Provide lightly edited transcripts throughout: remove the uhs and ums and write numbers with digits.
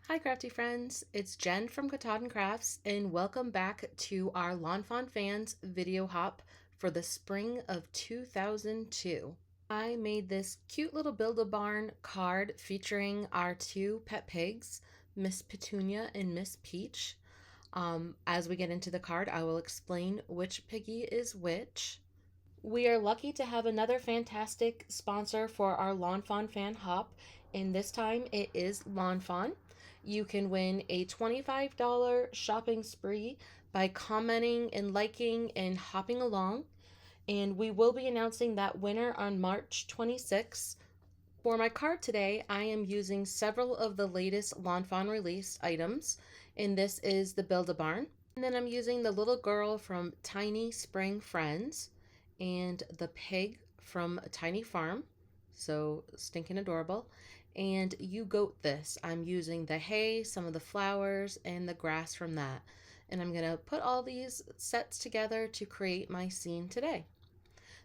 Hi crafty friends, it's Jen from Katahdin Crafts and welcome back to our Lawn Fawn fans video hop for the spring of 2002. I made this cute little Build-A-Barn card featuring our two pet pigs, Miss Petunia and Miss Peach. As we get into the card, I will explain which piggy is which. We are lucky to have another fantastic sponsor for our Lawn Fawn fan hop, and this time it is Lawn Fawn. You can win a $25 shopping spree by commenting and liking and hopping along, and we will be announcing that winner on March 26th. For my card today, I am using several of the latest Lawn Fawn release items, and this is the Build-A-Barn. And then I'm using the little girl from Tiny Spring Friends and the pig from Tiny Farm, so stinking adorable. And You Goat This. I'm using the hay, some of the flowers, and the grass from that. And I'm going to put all these sets together to create my scene today.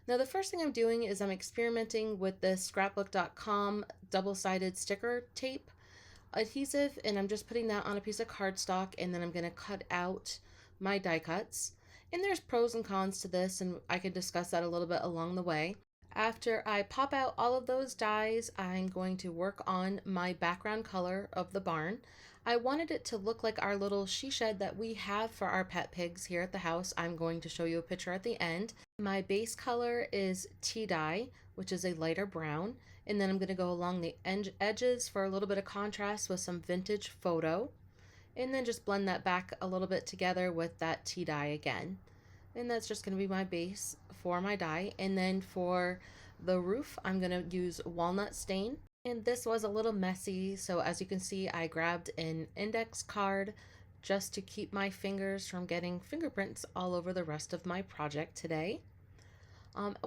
Now the first thing I'm doing is I'm experimenting with this scrapbook.com double-sided sticker tape adhesive, and I'm just putting that on a piece of cardstock, and then I'm going to cut out my die cuts. And there's pros and cons to this, and I can discuss that a little bit along the way. After I pop out all of those dies, I'm going to work on my background color of the barn. I wanted it to look like our little she shed that we have for our pet pigs here at the house. I'm going to show you a picture at the end. My base color is tea dye, which is a lighter brown, and then I'm going to go along the edges for a little bit of contrast with some vintage photo, and then just blend that back a little bit together with that tea dye again. And that's just going to be my base for my dye. And then for the roof, I'm going to use walnut stain. And this was a little messy, so as you can see, I grabbed an index card just to keep my fingers from getting fingerprints all over the rest of my project today.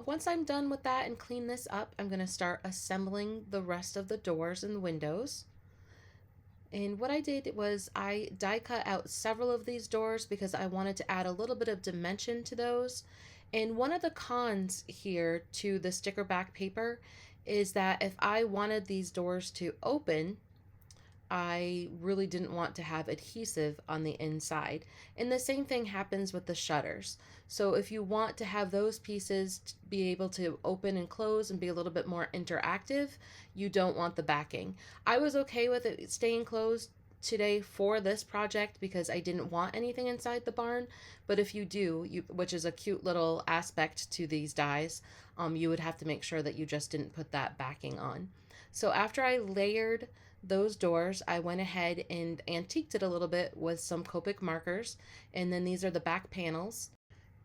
Once I'm done with that and clean this up, I'm going to start assembling the rest of the doors and windows. And what I did was I die cut out several of these doors because I wanted to add a little bit of dimension to those. And one of the cons here to the sticker back paper is that if I wanted these doors to open, I really didn't want to have adhesive on the inside. And the same thing happens with the shutters. So if you want to have those pieces be able to open and close and be a little bit more interactive, you don't want the backing. I was okay with it staying closed today for this project because I didn't want anything inside the barn. But if you do, which is a cute little aspect to these dies, you would have to make sure that you just didn't put that backing on. So after I layered those doors, I went ahead and antiqued it a little bit with some Copic markers, and then these are the back panels,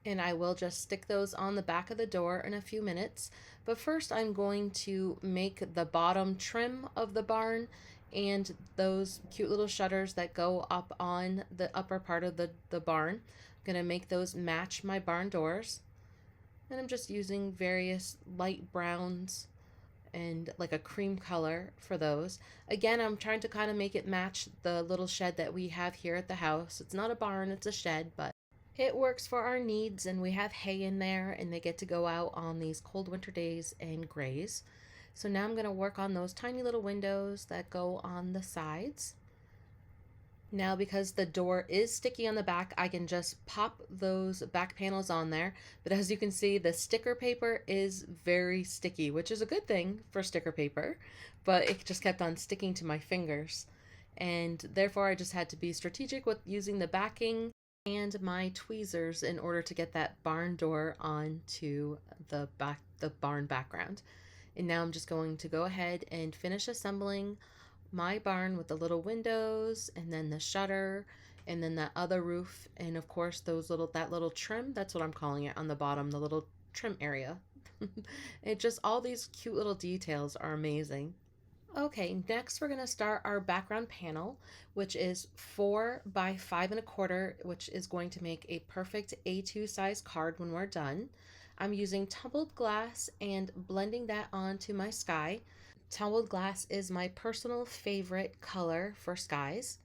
and I will just stick those on the back of the door in a few minutes. But first I'm going to make the bottom trim of the barn and those cute little shutters that go up on the upper part of the barn. I'm going to make those match my barn doors, and I'm just using various light browns and like a cream color for those. Again, I'm trying to kind of make it match the little shed that we have here at the house. It's not a barn, it's a shed, but it works for our needs, and we have hay in there and they get to go out on these cold winter days and graze. So now I'm going to work on those tiny little windows that go on the sides. Now, because the door is sticky on the back, I can just pop those back panels on there. But as you can see, the sticker paper is very sticky, which is a good thing for sticker paper, but it just kept on sticking to my fingers. And therefore, I just had to be strategic with using the backing and my tweezers in order to get that barn door onto the barn background. And now I'm just going to go ahead and finish assembling my barn with the little windows and then the shutter and then that other roof, and of course that little trim, that's what I'm calling it on the bottom, the little trim area. It just, all these cute little details are amazing. Okay, next we're going to start our background panel, which is 4 by 5 1/4, which is going to make a perfect A2 size card when we're done. I'm using tumbled glass and blending that onto my sky. Tumbled glass is my personal favorite color for skies.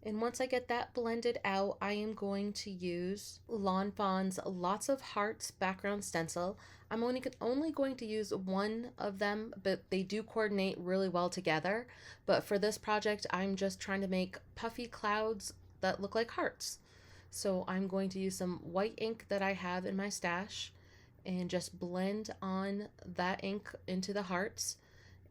And once I get that blended out, I am going to use Lawn Fawn's Lots of Hearts background stencil. I'm only going to use one of them, but they do coordinate really well together. But for this project, I'm just trying to make puffy clouds that look like hearts. So I'm going to use some white ink that I have in my stash and just blend on that ink into the hearts.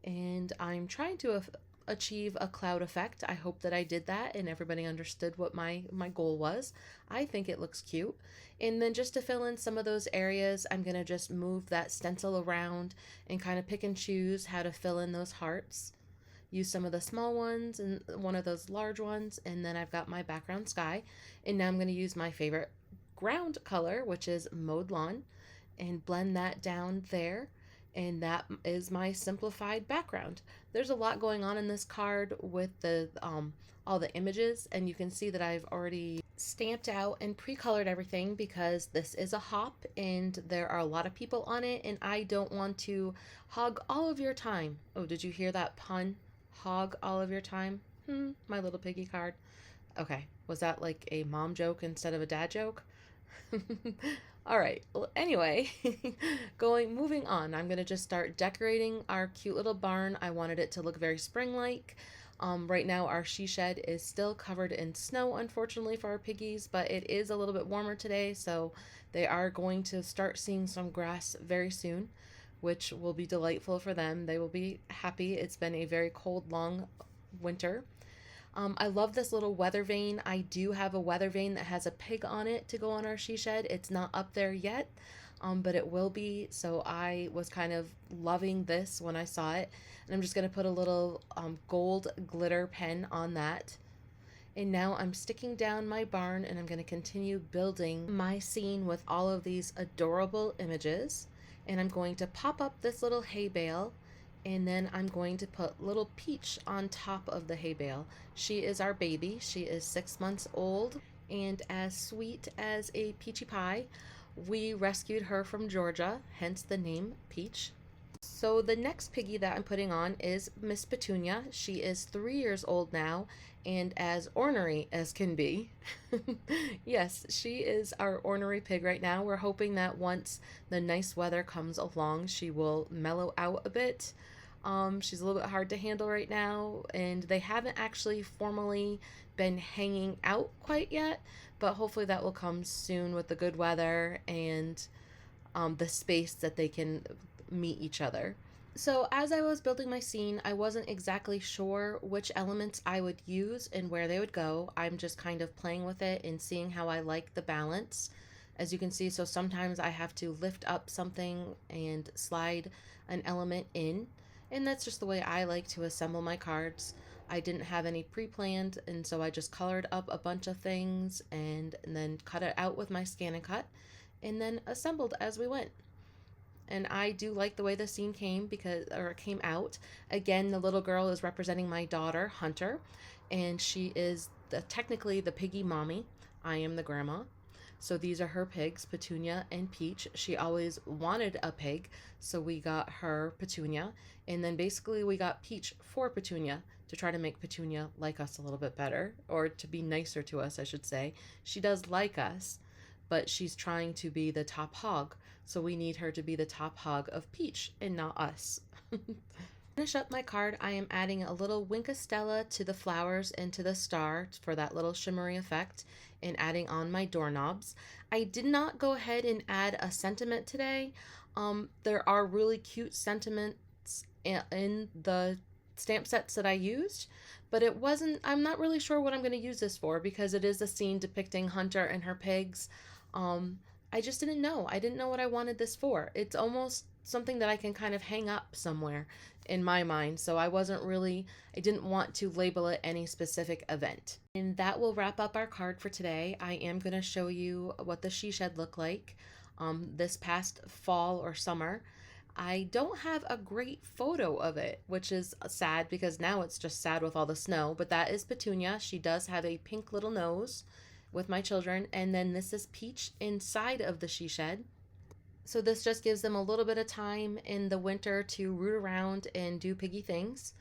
And I'm trying to achieve a cloud effect. I hope that I did that and everybody understood what my goal was. I think it looks cute. And then just to fill in some of those areas, I'm going to just move that stencil around and kind of pick and choose how to fill in those hearts. Use some of the small ones and one of those large ones, and then I've got my background sky. And now I'm going to use my favorite ground color, which is Mowed Lawn, and blend that down there. And that is my simplified background. There's a lot going on in this card with the all the images, and you can see that I've already stamped out and pre-colored everything because this is a hop and there are a lot of people on it, and I don't want to hog all of your time. Oh, did you hear that pun? Hog all of your time? My little piggy card. Okay, was that like a mom joke instead of a dad joke? All right, well, anyway, moving on, I'm gonna just start decorating our cute little barn. I wanted it to look very spring-like. Right now our she shed is still covered in snow, unfortunately, for our piggies, but it is a little bit warmer today, so they are going to start seeing some grass very soon, which will be delightful for them. They will be happy. It's been a very cold, long winter. I love this little weather vane. I do have a weather vane that has a pig on it to go on our she shed. It's not up there yet, but it will be. So I was kind of loving this when I saw it. And I'm just going to put a little gold glitter pen on that. And now I'm sticking down my barn and I'm going to continue building my scene with all of these adorable images. And I'm going to pop up this little hay bale, and then I'm going to put little Peach on top of the hay bale. She is our baby. She is 6 months old and as sweet as a peachy pie. We rescued her from Georgia, hence the name Peach. So the next piggy that I'm putting on is Miss Petunia. She is 3 years old now and as ornery as can be. Yes, she is our ornery pig right now. We're hoping that once the nice weather comes along, she will mellow out a bit. She's a little bit hard to handle right now, and they haven't actually formally been hanging out quite yet, but hopefully that will come soon with the good weather and the space that they can meet each other. So as I was building my scene, I wasn't exactly sure which elements I would use and where they would go. I'm just kind of playing with it and seeing how I like the balance. As you can see, so sometimes I have to lift up something and slide an element in. And that's just the way I like to assemble my cards. I didn't have any pre-planned, and so I just colored up a bunch of things and then cut it out with my scan and cut, and then assembled as we went. And I do like the way the scene came out. Again, the little girl is representing my daughter, Hunter, and she is technically the piggy mommy. I am the grandma. So these are her pigs, Petunia and Peach. She always wanted a pig, so we got her Petunia. And then basically we got Peach for Petunia to try to make Petunia like us a little bit better, or to be nicer to us, I should say. She does like us, but she's trying to be the top hog. So we need her to be the top hog of Peach and not us. Finish up my card, I am adding a little Winka Stella to the flowers and to the star for that little shimmery effect, and adding on my doorknobs. I did not go ahead and add a sentiment today. There are really cute sentiments in the stamp sets that I used, but I'm not really sure what I'm going to use this for because it is a scene depicting Hunter and her pigs. I just didn't know. I didn't know what I wanted this for. It's almost something that I can kind of hang up somewhere in my mind, so I didn't want to label it any specific event. And that will wrap up our card for today. I am going to show you what the she shed looked like this past fall or summer. I don't have a great photo of it, which is sad because now it's just sad with all the snow, but that is Petunia. She does have a pink little nose with my children, and then this is Peach inside of the she shed. So this just gives them a little bit of time in the winter to root around and do piggy things.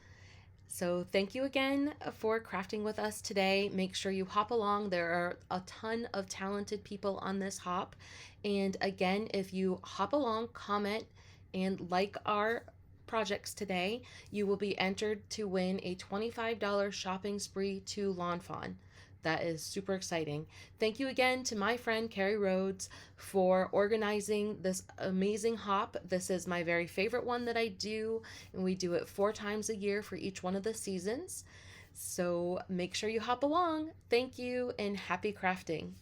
So thank you again for crafting with us today. Make sure you hop along. There are a ton of talented people on this hop. And again, if you hop along, comment, and like our projects today, you will be entered to win a $25 shopping spree to Lawn Fawn. That is super exciting. Thank you again to my friend Carrie Rhodes for organizing this amazing hop. This is my very favorite one that I do, and we do it 4 times a year for each one of the seasons. So make sure you hop along. Thank you and happy crafting.